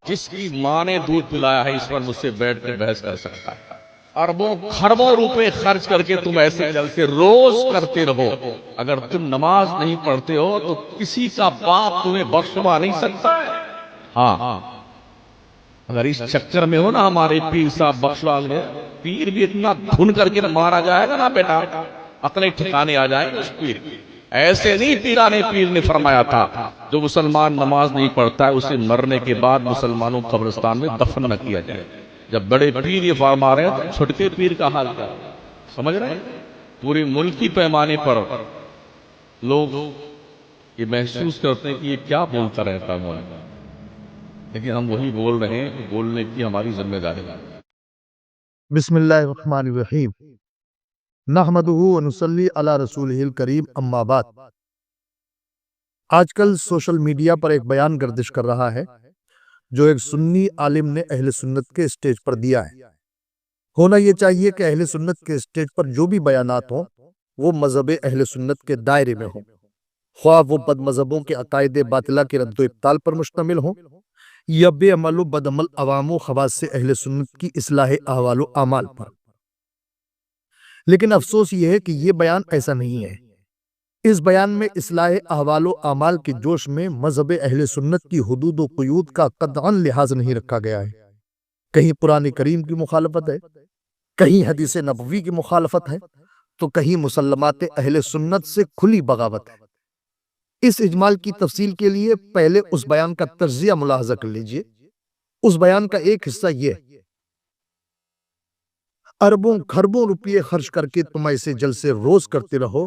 جس کی ماں نے دودھ پلایا ہے اس پر مجھ سے بیٹھ کر بحث کر سکتا ہے؟ اربوں خربوں روپے خرچ کر کے تم ایسے جلسے روز کرتے رہو، اگر تم نماز نہیں پڑھتے ہو تو کسی کا باپ تمہیں بخشوا نہیں سکتا۔ ہاں، اگر اس چکر میں ہو نا ہمارے پیر صاحب بخشوا لے، پیر بھی اتنا دھن کر کے مارا جائے گا نا بیٹا، اپنے ٹھکانے آ جائیں گے اس پیر۔ ایسے نہیں پیرانے پیر نے فرمایا تھا جو مسلمان نماز نہیں پڑھتا ہے اسے مرنے کے بعد مسلمانوں قبرستان میں دفن نہ کیا جائے۔ جب بڑے پیر یہ فرما رہے ہیں تو چھوٹے پیر کا حال کیا؟ سمجھ رہے ہیں؟ پوری ملکی پیمانے پر لوگ یہ محسوس کرتے ہیں کہ یہ کیا بولتا رہتا ہے، لیکن ہم وہی بول رہے ہیں، بولنے کی ہماری ذمہ داری ہے۔ بسم اللہ الرحمن الرحیم، نحمدہ ونصلی علی رسولہ الکریم، اما بعد۔ آج کل سوشل میڈیا پر ایک بیان گردش کر رہا ہے جو ایک سنی عالم نے اہل سنت کے اسٹیج پر دیا ہے۔ ہونا یہ چاہیے کہ اہل سنت کے اسٹیج پر جو بھی بیانات ہوں وہ مذہب اہل سنت کے دائرے میں ہوں، خواہ وہ بد مذہبوں کے عقائد باطلہ کے رد و ابطال پر مشتمل ہوں یا بے عمل و بد عمل عوام و خواص سے اہل سنت کی اصلاح احوال و اعمال پر۔ لیکن افسوس یہ ہے کہ یہ بیان ایسا نہیں ہے۔ اس بیان میں اصلاح احوال و اعمال کے جوش میں مذہب اہل سنت کی حدود و قیود کا قطعاً لحاظ نہیں رکھا گیا ہے۔ کہیں قرآن کریم کی مخالفت ہے، کہیں حدیث نبوی کی مخالفت ہے، تو کہیں مسلمات اہل سنت سے کھلی بغاوت ہے۔ اس اجمال کی تفصیل کے لیے پہلے اس بیان کا تجزیہ ملاحظہ کر لیجئے۔ اس بیان کا ایک حصہ یہ: اربوں خربوں روپیے خرچ کر کے تم ایسے جلسے روز کرتے رہو،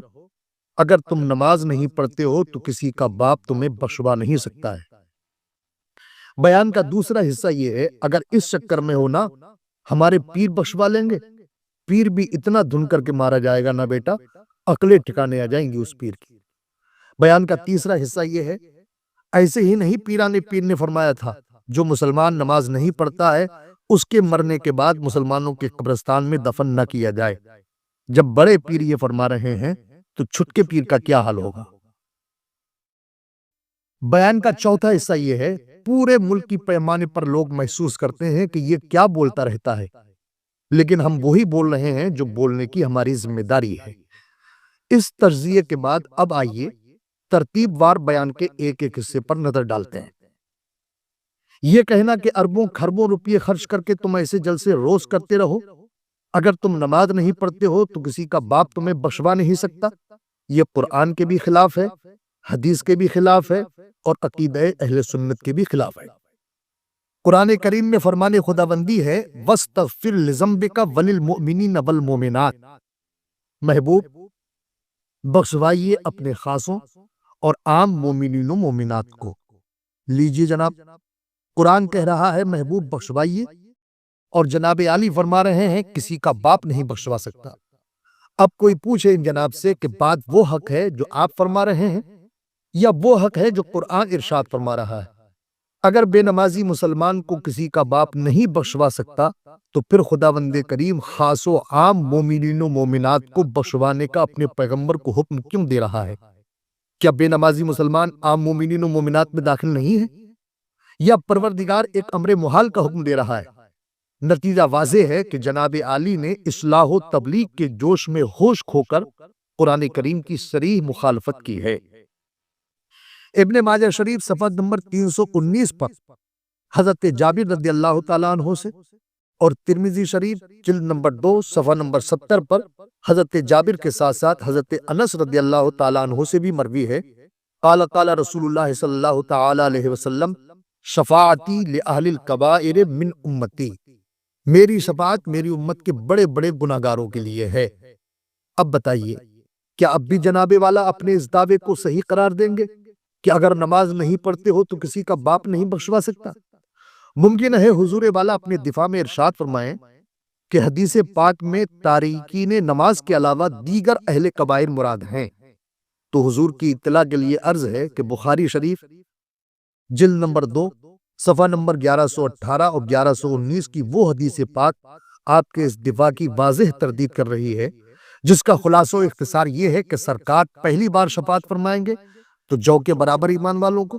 اگر تم نماز نہیں پڑھتے ہو تو کسی کا باپ تمہیں بخشوا نہیں سکتا ہے۔ بیان کا دوسرا حصہ یہ ہے: اگر اس چکر میں ہو نا ہمارے پیر بخشوا لیں گے، پیر بھی اتنا دھن کر کے مارا جائے گا نا بیٹا، عقلیں ٹھکانے آ جائیں گی اس پیر کی۔ بیان کا تیسرا حصہ یہ ہے: ایسے ہی نہیں پیرانے پیر نے فرمایا تھا جو مسلمان نماز نہیں پڑھتا ہے اس کے مرنے کے بعد مسلمانوں کے قبرستان میں دفن نہ کیا جائے۔ جب بڑے پیر یہ فرما رہے ہیں تو چھٹکے پیر کا کیا حال ہوگا؟ بیان کا چوتھا حصہ یہ ہے: پورے ملک کی پیمانے پر لوگ محسوس کرتے ہیں کہ یہ کیا بولتا رہتا ہے، لیکن ہم وہی بول رہے ہیں جو بولنے کی ہماری ذمہ داری ہے۔ اس تجزیے کے بعد اب آئیے ترتیب وار بیان کے ایک ایک حصے پر نظر ڈالتے ہیں۔ یہ کہنا کہ اربوں خربوں روپیے خرچ کر کے تم ایسے جلسے روز کرتے رہو، اگر تم نماز نہیں پڑھتے ہو تو کسی کا باپ تمہیں بخشوا نہیں سکتا، یہ قرآن کے بھی خلاف ہے، حدیث کے بھی خلاف ہے اور عقیدہ اہل سنت کے بھی خلاف ہے۔ قرآن کریم میں فرمان خداوندی ہے: وَاسْتَغْفِرْ لِذَنبِكَ وَلِلْمُؤْمِنِينَ وَالْمُؤْمِنَاتِ۔ محبوب بخشوائیے اپنے خاصوں اور عام مومنین و مومنات کو۔ لیجیے جناب، قرآن کہہ رہا ہے محبوب بخشوائیے، اور جناب عالی فرما رہے ہیں کسی کا باپ نہیں بخشوا سکتا۔ اب کوئی پوچھے ان جناب سے کہ بات وہ حق ہے جو آپ فرما رہے ہیں یا وہ حق ہے جو قرآن ارشاد فرما رہا ہے؟ اگر بے نمازی مسلمان کو کسی کا باپ نہیں بخشوا سکتا تو پھر خداوند کریم خاص و عام مومنین و مومنات کو بخشوانے کا اپنے پیغمبر کو حکم کیوں دے رہا ہے؟ کیا بے نمازی مسلمان عام مومنین و مومنات میں داخل نہیں ہے؟ یا پروردگار ایک امر محال کا حکم دے رہا ہے؟ نتیجہ واضح ہے کہ جناب عالی نے اصلاح و تبلیغ کے جوش میں ہوش کھو کر قرآن کریم کی صریح مخالفت کی ہے۔ ابن ماجہ شریف صفحہ نمبر 319 پر حضرت جابر رضی اللہ تعالیٰ عنہ سے، اور ترمذی شریف جلد نمبر 2 صفحہ نمبر 70 پر حضرت جابر کے ساتھ ساتھ حضرت انس رضی اللہ تعالیٰ عنہ سے بھی مروی ہے: قال قال رسول اللہ صلی اللہ تعالیٰ علیہ وسلم شفاعتی لأہل الکبائر من امتی، میری شفاعت میری امت کے بڑے بڑے گناہگاروں کے لیے ہے۔ اب بتائیے، کیا اب بھی جناب والا اپنے اس دعوے کو صحیح قرار دیں گے کہ اگر نماز نہیں پڑھتے ہو تو کسی کا باپ نہیں بخشوا سکتا؟ ممکن ہے حضور والا اپنے دفاع میں ارشاد فرمائیں کہ حدیث پاک میں تارکین نماز کے علاوہ دیگر اہل کبائر مراد ہیں، تو حضور کی اطلاع کے لیے عرض ہے کہ بخاری شریف جلد نمبر 2 صفحہ نمبر 1118 اور 1119 کی وہ حدیث پاک آپ کے اس دفاع کی واضح تردید کر رہی ہے، جس کا خلاصہ و اختصار یہ ہے کہ سرکار پہلی بار شفاعت فرمائیں گے تو جو کے برابر ایمان والوں کو،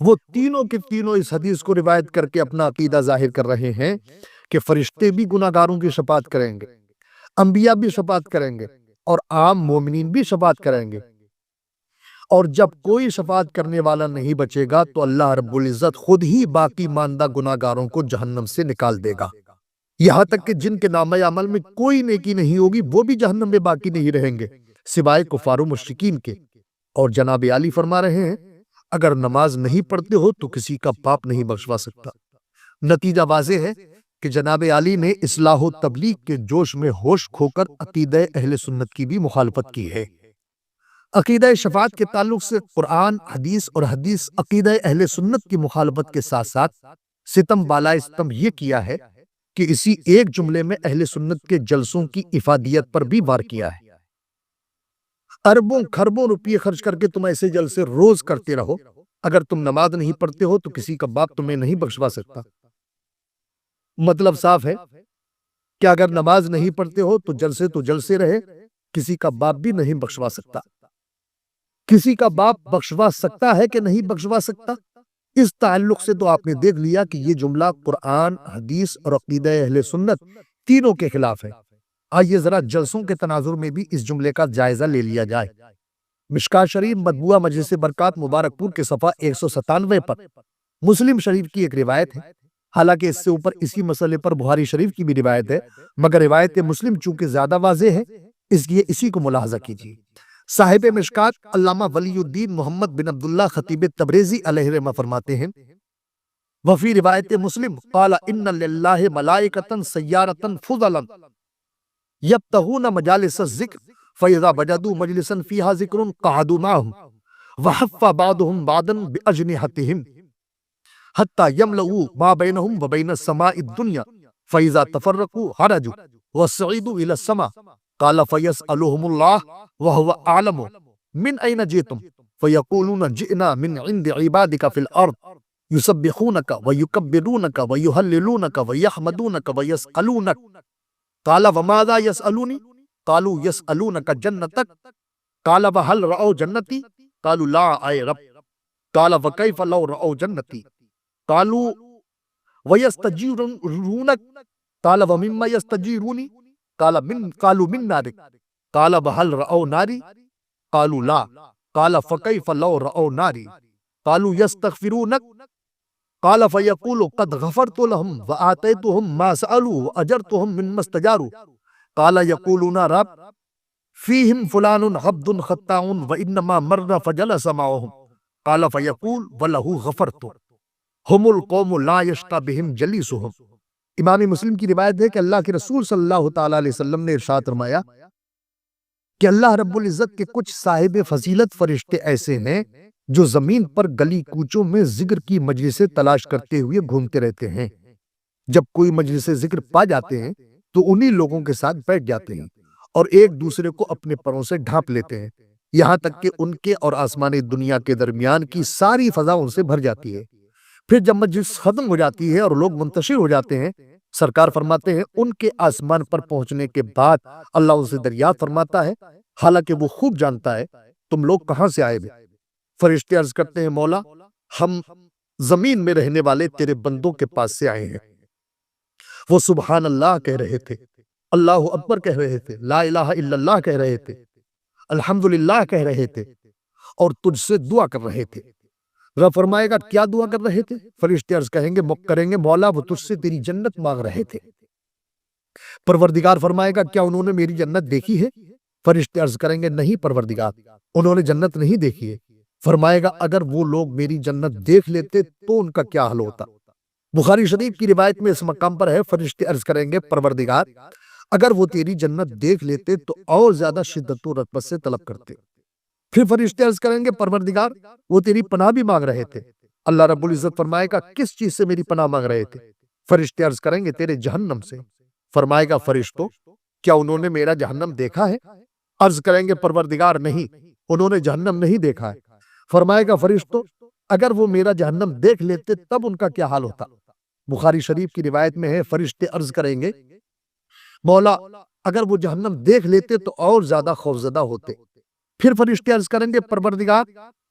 وہ تینوں کے تینوں اس حدیث کو روایت کر کے اپنا عقیدہ ظاہر کر رہے ہیں کہ فرشتے بھی گناہگاروں کی شفاعت کریں گے، انبیاء بھی شفاعت کریں گے، اور عام مومنین بھی شفاعت کریں گے، اور جب کوئی شفاعت کرنے والا نہیں بچے گا تو اللہ رب العزت خود ہی باقی ماندہ گناہگاروں کو جہنم سے نکال دے گا، یہاں تک کہ جن کے نامہ عمل میں کوئی نیکی نہیں ہوگی وہ بھی جہنم میں باقی نہیں رہیں گے سوائے کفار و مشرکین کے۔ اور جناب عالی فرما رہے ہیں اگر نماز نہیں پڑھتے ہو تو کسی کا پاپ نہیں بخشوا سکتا۔ نتیجہ واضح ہے کہ جناب عالی نے اصلاح و تبلیغ کے جوش میں ہوش کھو کر عقیدہ اہل سنت کی بھی مخالفت کی ہے۔ عقیدہ شفاعت کے تعلق سے قرآن، حدیث اور حدیث عقیدہ اہل سنت کی مخالفت کے ساتھ ساتھ ستم بالائے ستم یہ کیا ہے کہ اسی ایک جملے میں اہل سنت کے جلسوں کی افادیت پر بھی وار کیا ہے۔ اربوں کھربوں روپیے خرچ کر کے تم ایسے جلسے روز کرتے رہو، اگر تم نماز نہیں پڑھتے ہو تو کسی کا باپ تمہیں نہیں بخشوا سکتا۔ مطلب صاف ہے کہ اگر نماز نہیں پڑھتے ہو تو جلسے رہے، کسی کا باپ بھی نہیں بخشوا سکتا۔ کسی کا باپ بخشوا سکتا ہے کہ نہیں بخشوا سکتا، اس تعلق سے تو آپ نے دیکھ لیا کہ یہ جملہ قرآن، حدیث اور عقیدہ اہل سنت تینوں کے خلاف ہے۔ آئیے ذرا جلسوں کے تناظر میں بھی اس جملے کا جائزہ لے لیا جائے۔ مشکات شریف مطبوعہ مجلس برکات مبارک پور کے صفحہ 197 پر مسلم شریف کی ایک روایت ہے، حالانکہ اس سے اوپر اسی مسئلے پر بخاری شریف کی بھی روایت ہے، مگر روایت مسلم چونکہ زیادہ واضح ہے اس لیے اسی کو ملاحظہ کیجیے۔ صاحب مشکات علامہ ولی الدین محمد بن عبداللہ خطیب تبریزی علیہ رحمہ فرماتے ہیں وفی روایت مسلم قال ان للہ ملائکۃ سیارۃ فضلا یبتغون مجالس الذکر فاذا وجدوا مجلسا فیہا ذکر قعدوا معهم وحف بعضهم بعضا باجنحتهم حتى يملؤوا ما بينهم وبين السماء الدنيا فاذا تفرقوا خرجوا وصعدوا الى السماء قال فيسألهم الله وهو أعلم من أين جئتم فيقولون جئنا من عند عبادك في الأرض يسبحونك ويكبرونك ويهللونك ويحمدونك ويسألونك قال وماذا يسألوني قالوا يسألونك جنتك قال وهل رأوا جنتي قالوا لا أي رب قال وكيف لو رأوا جنتي قالوا ويستجيرونك قال ومما يستجيروني قالوا من نارك قال وهل رأوا ناري قالوا لا قال فكيف لو رأوا ناري قالوا يستغفرونك قال فيقول قد غفرت لهم وآتيتهم ما سألوا وأجرتهم مما استجاروا قال يقولون رب فيهم فلان عبد خطاء وإنما مر فجلس معهم قال فيقول وله غفرت هم القوم لا يشقى بهم جليسهم۔ امام مسلم کی روایت ہے کہ اللہ کے رسول صلی اللہ تعالی علیہ وسلم نے ارشاد فرمایا کہ اللہ رب العزت کے کچھ صاحب فضیلت فرشتے ایسے ہیں جو زمین پر گلی کوچوں میں ذکر کی مجلسیں تلاش کرتے ہوئے گھومتے رہتے ہیں، جب کوئی مجلس ذکر پا جاتے ہیں تو انہی لوگوں کے ساتھ بیٹھ جاتے ہیں اور ایک دوسرے کو اپنے پروں سے ڈھانپ لیتے ہیں، یہاں تک کہ ان کے اور آسمان دنیا کے درمیان کی ساری فضا ان سے بھر جاتی ہے۔ پھر جب مجلس ختم ہو جاتی ہے اور لوگ منتشر ہو جاتے ہیں، سرکار فرماتے ہیں ان کے آسمان پر پہنچنے کے بعد اللہ ان سے دریافت فرماتا ہے، حالانکہ وہ خوب جانتا ہے تم لوگ کہاں سے آئے ہوئے۔ فرشتے عرض کرتے ہیں مولا ہم زمین میں رہنے والے تیرے بندوں کے پاس سے آئے ہیں۔ وہ سبحان اللہ کہہ رہے تھے، اللہ اکبر کہہ رہے تھے، لا الہ الا اللہ کہہ رہے تھے، الحمدللہ کہہ رہے تھے اور تجھ سے دعا کر رہے تھے۔ رب فرمائے گا کیا دعا کر رہے تھے؟ فرشتے عرض کریں گے مولا وہ تجھ سے تیری جنت مانگ رہے تھے۔ پروردگار فرمائے گا کیا انہوں نے میری جنت دیکھی ہے؟ فرشتے عرض کریں گے نہیں پروردگار انہوں نے جنت نہیں دیکھی ہے۔ فرمائے گا اگر وہ لوگ میری جنت دیکھ لیتے تو ان کا کیا حال ہوتا؟ بخاری شریف کی روایت میں اس مقام پر ہے فرشتے عرض کریں گے پروردگار اگر وہ تیری جنت دیکھ لیتے تو اور زیادہ شدت و رغبت سے طلب کرتے۔ پھر فرشتے عرض کریں گے پروردگار وہ تیری پناہ بھی مانگ رہے تھے۔ اللہ رب العزت فرمائے گا کس چیز سے میری پناہ مانگ رہے تھے؟ فرشتے عرض کریں گے تیرے جہنم سے۔ فرمائے گا فرشتوں کیا انہوں نے میرا جہنم دیکھا ہے؟ عرض کریں گے پروردگار نہیں انہوں نے جہنم نہیں دیکھا ہے۔ فرمائے گا فرشتوں اگر وہ میرا جہنم دیکھ لیتے تب ان کا کیا حال ہوتا؟ بخاری شریف کی روایت میں ہے فرشتے عرض کریں گے مولا اگر وہ جہنم دیکھ لیتے تو اور زیادہ خوفزدہ ہوتے۔ پھر فرشتے عرض کریں گے پروردگار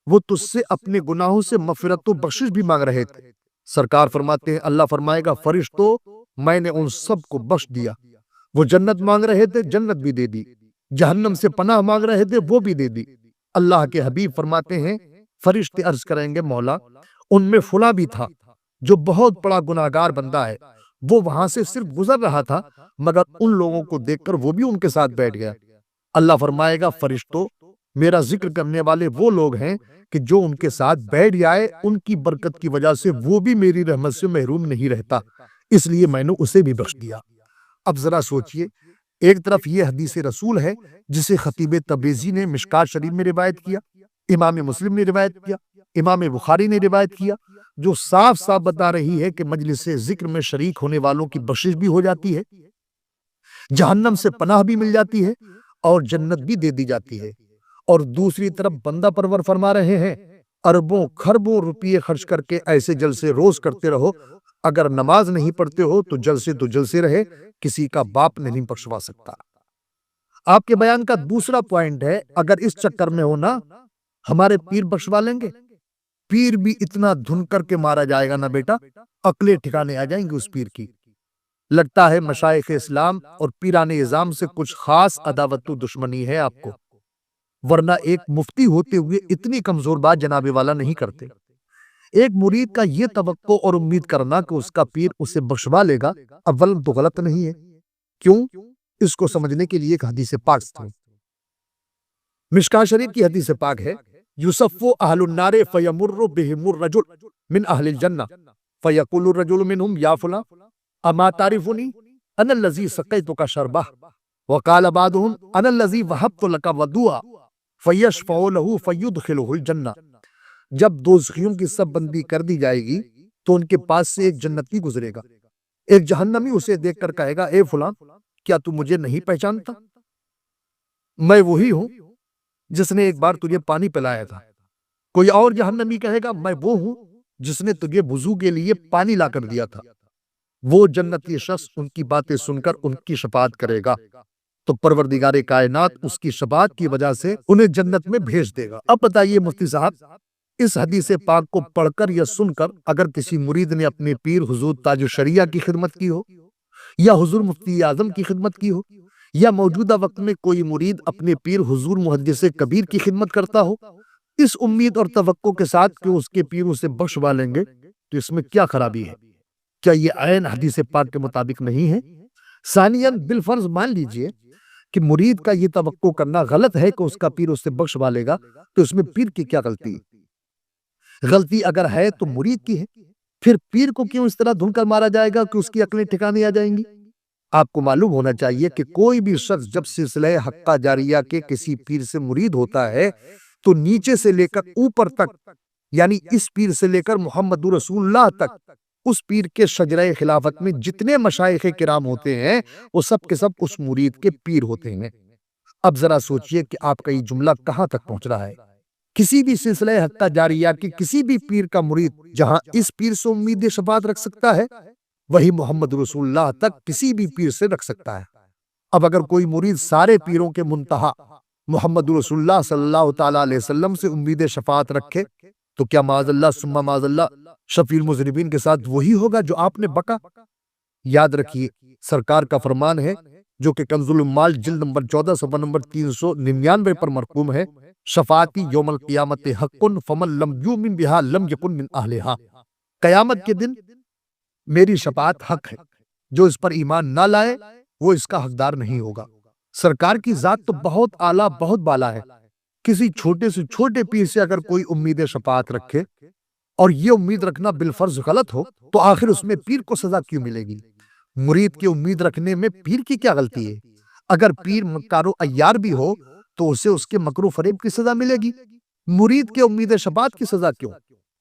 وہ تجھ سے اپنے گناہوں سے مغفرت و بخشش بھی مانگ رہے تھے۔ سرکار فرماتے ہیں اللہ فرمائے گا فرشتوں میں نے ان سب کو بخش دیا۔ وہ جنت مانگ رہے تھے جنت بھی دے دی، جہنم سے پناہ مانگ رہے تھے وہ بھی دے دی۔ اللہ کے حبیب فرماتے ہیں فرشتے عرض کریں گے مولا ان میں فلاں بھی تھا جو بہت بڑا گناہگار بندہ ہے، وہ وہاں سے صرف گزر رہا تھا مگر ان لوگوں کو دیکھ کر وہ بھی ان کے ساتھ بیٹھ گیا۔ اللہ فرمائے گا فرشتوں میرا ذکر کرنے والے وہ لوگ ہیں کہ جو ان کے ساتھ بیٹھ جائے ان کی برکت کی وجہ سے وہ بھی میری رحمت سے محروم نہیں رہتا، اس لیے میں نے اسے بھی بخش دیا۔ اب ذرا سوچئے، ایک طرف یہ حدیث رسول ہے جسے خطیب تبریزی نے مشکات شریف میں روایت کیا، امام مسلم نے روایت کیا، امام بخاری نے روایت کیا، جو صاف صاف بتا رہی ہے کہ مجلس ذکر میں شریک ہونے والوں کی بخشش بھی ہو جاتی ہے، جہنم سے پناہ بھی مل جاتی ہے اور جنت بھی دے دی جاتی ہے۔ اور دوسری طرف بندہ پرور فرما رہے ہیں اربوں خربوں روپیے خرچ کر کے ایسے جلسے روز کرتے رہو، اگر نماز نہیں پڑھتے ہو تو جلسے رہے، کسی کا باپ نہیں بخشوا سکتا۔ آپ کے بیان کا دوسرا پوائنٹ ہے اگر اس چکر میں ہونا ہمارے پیر بخشوا لیں گے، پیر بھی اتنا دھن کر کے مارا جائے گا نا بیٹا، عقلیں ٹھکانے آ جائیں گی اس پیر کی۔ لگتا ہے مشائخ اسلام اور پیران اعظام سے کچھ خاص عداوت و دشمنی ہے آپ کو، ورنہ ایک مفتی ہوتے ہوئے اتنی کمزور بات جناب والا نہیں کرتے۔ ایک مرید کا یہ توقع اور امید کرنا کہ اس کا پیر اسے بخشوا لے گا اول تو غلط نہیں ہے۔ کیوں؟ اس کو سمجھنے کے لیے ایک حدیث پاک تھی، مشکات شریف کی حدیث پاک ہے یوسف اہل النار فیمر بہم الرجل من اہل الجنہ فیقول الرجل منہم یا فلاں اما تعرفنی انا الذی سقیتک شربہ وقال بعضهم انا الذی وہبت لک وضوءا فیشفع له فیدخلہ الجنہ۔ جب دوزخیوں کی سب بندی کر دی جائے گی تو ان کے پاس سے ایک جنتی گزرے گا، ایک جہنمی اسے دیکھ کر کہے گا اے فلاں کیا تو مجھے نہیں پہچانتا؟ میں وہی ہوں جس نے ایک بار تجھے پانی پلایا تھا۔ کوئی اور جہنمی کہے گا میں وہ ہوں جس نے تجھے وضو کے لیے پانی لا کر دیا تھا۔ وہ جنتی شخص ان کی باتیں سن کر ان کی شفاعت کرے گا تو پروردگار کائنات اس کی شفاعت کی وجہ سے انہیں جنت میں بھیج دے گا۔ اب بتائیے مفتی صاحب، اس حدیث پاک کو پڑھ کر یا سن کر اگر کسی مرید نے اپنے پیر حضور تاج الشریعہ کی خدمت کی ہو یا حضور مفتی اعظم کی خدمت کی ہو یا موجودہ وقت میں کوئی مرید اپنے پیر حضور محدث کبیر کی خدمت کرتا ہو، اس امید اور توقع کے ساتھ کہ اس کے پیر اسے بخشوا لیں گے، تو اس میں کیا خرابی ہے؟ کیا یہ عین حدیث پاک کے مطابق نہیں ہے؟ ثانیاً بالفرض مان لیجئے کہ مرید کا یہ توقع کرنا غلط ہے کہ اس کا پیر اسے بخشوا لے گا، تو اس میں پیر کی کیا غلطی ہے؟ غلطی اگر ہے تو مرید کی ہے، پھر پیر کو کیوں اس طرح دھن کر مارا جائے گا کہ اس کی عقلیں ٹھکانے آ جائیں گی؟ آپ کو معلوم ہونا چاہیے کہ کوئی بھی شخص جب سلسلہ حقہ جاریہ کے کسی پیر سے مرید ہوتا ہے تو نیچے سے لے کر اوپر تک، یعنی اس پیر سے لے کر محمد رسول اللہ تک، اس پیر کے شجرہ خلافت میں جتنے مشائخ کرام ہوتے ہیں وہ سب کے سب اس مرید کے پیر ہوتے ہیں۔ اب ذرا سوچئے کہ آپ کا یہ جملہ کہاں تک پہنچ رہا ہے۔ کسی بھی سلسلہ حقہ جاریہ کے کسی بھی پیر کا مرید جہاں اس پیر سے امید شفاعت رکھ سکتا ہے وہی محمد رسول اللہ تک کسی بھی پیر سے رکھ سکتا ہے۔ اب اگر کوئی مرید سارے پیروں کے منتہا محمد رسول اللہ صلی اللہ تعالیٰ علیہ وسلم سے امید شفاعت رکھے تو کیا معاذ اللہ ثم معاذ اللہ شفیع المذنبین کے ساتھ وہی ہوگا جو آپ نے بکا؟ یاد رکھیے سرکار کا فرمان ہے جو کہ کنز المال جلد نمبر 14 صفحہ نمبر 399 پر مرقوم ہے، شفاعتی یوم القیامت حق فمن لم یؤمن بها لم یکن من اہلها۔ قیامت کے دن میری شفاعت حق ہے، جو اس پر ایمان نہ لائے وہ اس کا حقدار نہیں ہوگا۔ سرکار کی ذات تو بہت اعلیٰ بہت بالا ہے، کسی چھوٹے سے چھوٹے پیر سے اگر کوئی امید شفاعت رکھے اور یہ امید رکھنا بالفرض غلط ہو تو آخر اس میں پیر کو سزا کیوں ملے گی؟ مرید کی امید رکھنے میں پیر کی کیا غلطی ہے؟ اگر پیر مکار و عیار بھی ہو تو اسے اس کے مکر و فریب کی سزا ملے گی، مرید کے امید شفاعت کی سزا کیوں؟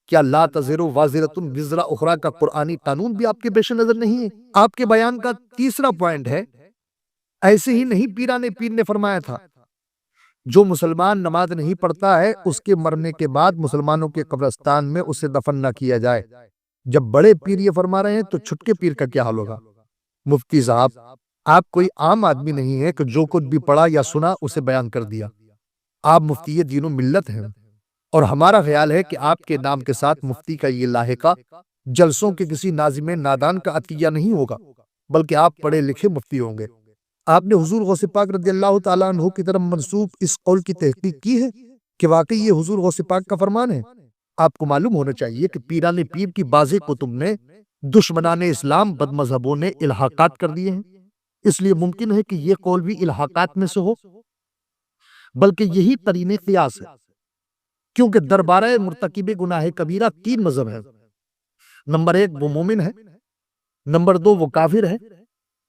کیا لا تزر وازرۃ وزر اخری کا قرآنی قانون بھی آپ کے پیش نظر نہیں ہے؟ آپ کے بیان کا تیسرا پوائنٹ ہے ایسے ہی نہیں پیران پیر نے فرمایا تھا جو مسلمان نماز نہیں پڑھتا ہے اس کے مرنے کے بعد مسلمانوں کے قبرستان میں اسے دفن نہ کیا جائے۔ جب بڑے پیر یہ فرما رہے ہیں تو چھٹکے پیر کا کیا حال ہوگا؟ مفتی صاحب آپ کوئی عام آدمی نہیں ہے کہ جو کچھ بھی پڑھا یا سنا اسے بیان کر دیا، آپ مفتی دین و ملت ہیں، اور ہمارا خیال ہے کہ آپ کے نام کے ساتھ مفتی کا یہ لاحقہ جلسوں کے کسی ناظم نادان کا عطیہ نہیں ہوگا، بلکہ آپ پڑھے لکھے مفتی ہوں گے۔ آپ نے حضور غوث پاک رضی اللہ تعالیٰ عنہ کی طرف منسوب اس قول کی تحقیق کی ہے کہ واقعی یہ حضور غوث پاک کا فرمان ہے؟ آپ کو معلوم ہونا چاہیے کہ پیران پیر کی بعض کتب میں دشمنان اسلام بد مذہبوں نے الحاقات کر دیے ہیں، اس لیے ممکن ہے کہ یہ قول بھی الحاقات میں سے ہو، بلکہ یہی قرین قیاس ہے، کیونکہ دربارہ مرتکب گناہ کبیرہ 3 مذہب ہیں۔ نمبر 1 وہ مومن ہے، نمبر 2 وہ کافر ہے،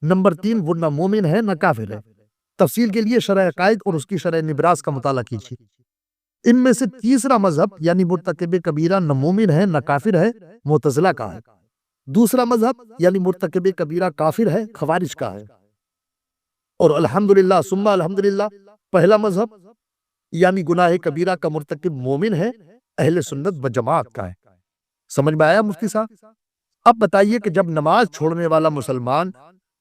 نمبر 3 وہ نہ مومن ہے نہ کافر ہے۔ تفصیل کے لیے شرح عقائد اور اس کی شرح نبراس کا مطالعہ کیجیے۔ ان میں سے تیسرا مذہب یعنی مرتکب کبیرہ نہ مومن ہے نہ کافر ہے، معتزلہ کا ہے۔ دوسرا مذہب یعنی مرتکب کبیرہ کافر ہے، خوارج کا ہے۔ اور الحمدللہ ثم الحمدللہ پہلا مذہب یعنی گناہ کبیرہ کا مرتکب مومن ہے، اہل سنت و جماعت کا ہے۔ سمجھ میں آیا مفتی صاحب؟ اب بتائیے کہ جب نماز چھوڑنے والا مسلمان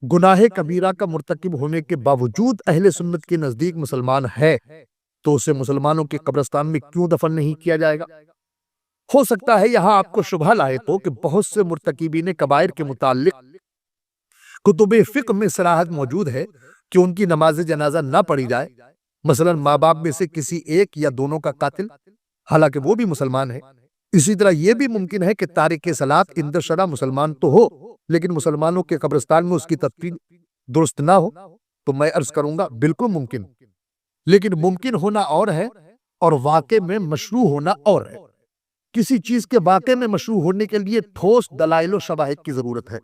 گناہ کبیرہ کا مرتکب ہونے کے باوجود اہل سنت کے نزدیک مسلمان ہے تو اسے مسلمانوں کے قبرستان میں کیوں دفن نہیں کیا جائے گا؟ ہو سکتا ہے یہاں آپ کو شبہ لاحق ہو کہ بہت سے مرتکبین کبائر کے متعلق کتب فقہ میں صراحت موجود ہے کہ ان کی نماز جنازہ نہ پڑھی جائے، مثلا ماں باپ میں سے کسی ایک یا دونوں کا قاتل، حالانکہ وہ بھی مسلمان ہے۔ اسی طرح یہ بھی ممکن ہے کہ تارک صلاۃ عند شرع مسلمان تو ہو لیکن مسلمانوں کے قبرستان میں اس کی تدفین درست نہ ہو، تو میں عرض کروں گا بالکل ممکن، لیکن ممکن ہونا اور ہے اور واقع میں مشروع ہونا اور ہے۔ کسی چیز کے واقع میں مشروع ہونے کے لیے ٹھوس دلائل و شواہد کی ضرورت ہے۔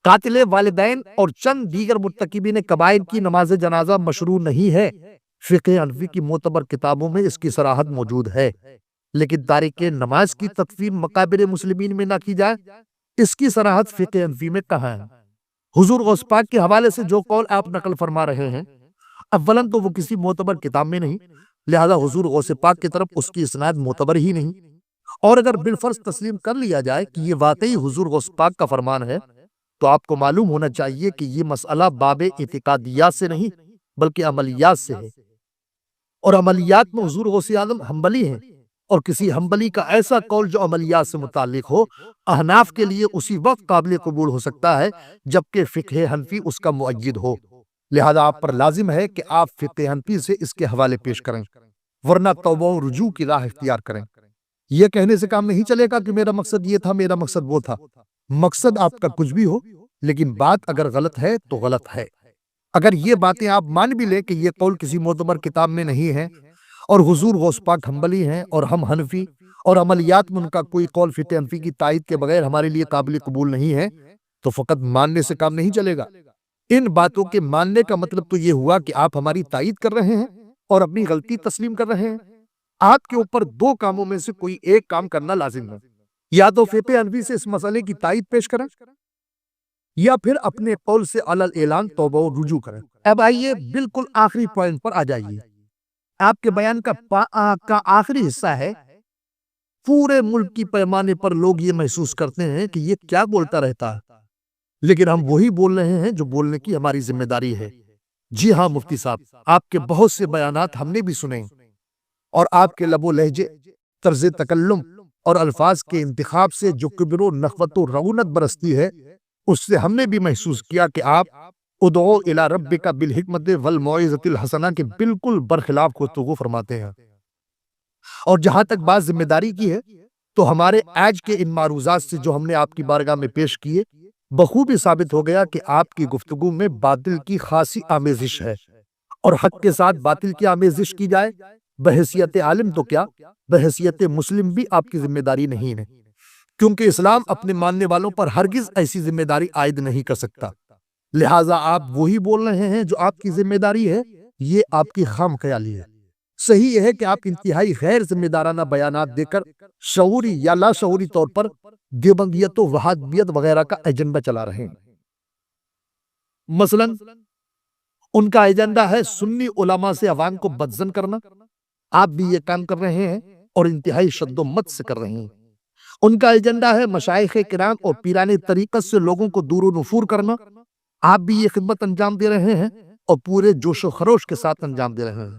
قاتل والدین اور چند دیگر مرتکبین کبائر کی نماز جنازہ مشروع نہیں ہے، فقہ حنفی کی معتبر کتابوں میں اس کی صراحت موجود ہے، لیکن تارک نماز کی تدفین مقابر مسلمین میں نہ کی جائے، اس کی صراحت فقہ حنفی میں کہاں ہے؟ حضور غوث پاک کے حوالے سے جو قول آپ نقل فرما رہے ہیں، اولاً تو وہ کسی معتبر کتاب میں نہیں، لہذا حضور غوث پاک کی طرف اس کی اسناد معتبر ہی نہیں، اور اگر بالفرض تسلیم کر لیا جائے کہ یہ واقعی حضور غوث پاک کا فرمان ہے تو آپ کو معلوم ہونا چاہیے کہ یہ مسئلہ باب اعتقادیات سے نہیں بلکہ عملیات سے ہے، اور عملیات میں حضور غوث اعظم حنبلی ہیں، اور کسی حنبلی کا ایسا قول جو عملیات سے متعلق ہو احناف کے لیے اسی وقت قابل قبول ہو سکتا ہے جبکہ فقہ حنفی اس کا مؤید ہو، لہذا آپ پر لازم ہے کہ آپ فقہ حنفی سے اس کے حوالے پیش کریں، ورنہ توبہ و رجوع کی راہ اختیار کریں۔ یہ کہنے سے کام نہیں چلے گا کہ میرا مقصد یہ تھا، میرا مقصد وہ تھا۔ مقصد آپ کا کچھ بھی ہو لیکن بات اگر غلط ہے تو غلط ہے۔ اگر یہ باتیں آپ مان بھی لیں کہ یہ قول کسی معتبر کتاب میں نہیں ہے اور حضور غوث پاک حنبلی ہیں اور ہم حنفی، اور عملیات میں ان کا کوئی قول فقہ حنفی کی تائید کے بغیر ہمارے لیے قابل قبول نہیں ہے، تو فقط ماننے سے کام نہیں چلے گا۔ ان باتوں کے ماننے کا مطلب تو یہ ہوا کہ آپ ہماری تائید کر رہے ہیں اور اپنی غلطی تسلیم کر رہے ہیں۔ آپ کے اوپر 2 کاموں میں سے کوئی ایک کام کرنا لازم ہے، یا تو فقہ حنفی سے اس مسئلے کی تائید پیش کریں یا پھر اپنے قول سے علی الاعلان توبہ و رجوع کریں۔ اب آئیے بالکل آخری پوائنٹ پر آ جائیے۔ آپ کے بیان کا آخری حصہ ہے، پورے ملک کی پیمانے پر لوگ یہ محسوس کرتے ہیں کہ یہ کیا بولتا رہتا ہے، لیکن ہم وہی بول رہے ہیں جو بولنے کی ہماری ذمہ داری ہے۔ جی ہاں مفتی صاحب، آپ کے بہت سے بیانات ہم نے بھی سنے، اور آپ کے لب و لہجے، طرز تکلم اور الفاظ کے انتخاب سے جو کبر و نخوت و رعونت برستی ہے، اس سے ہم نے بھی محسوس کیا کہ آپ ادعو الی ربک بالحکمت والموعظۃ الحسنہ کے بالکل برخلاف گفتگو فرماتے ہیں۔ اور جہاں تک بات ذمہ داری کی ہے تو ہمارے آج کے ان معروضات سے جو ہم نے آپ کی بارگاہ میں پیش کیے، بخوبی ثابت ہو گیا کہ آپ کی گفتگو میں باطل کی خاصی آمیزش ہے، اور حق کے ساتھ باطل کی آمیزش کی جائے بحیثیت عالم تو کیا، بحیثیت مسلم بھی آپ کی ذمہ داری نہیں ہے، کیونکہ اسلام اپنے ماننے والوں پر ہرگز ایسی ذمہ داری عائد نہیں کر سکتا، لہٰذا آپ وہی بول رہے ہیں جو آپ کی ذمہ داری ہے، یہ آپ کی خام خیالی ہے۔ صحیح یہ ہے کہ آپ انتہائی غیر ذمہ دارانہ بیانات دے کر شعوری یا لا شعوری طور پر دیوبندیت و وہابیت وغیرہ کا ایجنڈا چلا رہے ہیں۔ مثلا ان کا ایجنڈا ہے سنی علماء سے عوام کو بدظن کرنا، آپ بھی یہ کام کر رہے ہیں اور انتہائی شد و مت سے کر رہے ہیں۔ ان کا ایجنڈا ہے مشائخ کرام اور پیران طریقت سے لوگوں کو دور و نفور کرنا، آپ بھی یہ خدمت انجام دے رہے ہیں اور پورے جوش و خروش کے ساتھ انجام دے رہے ہیں۔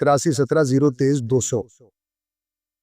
8317030200।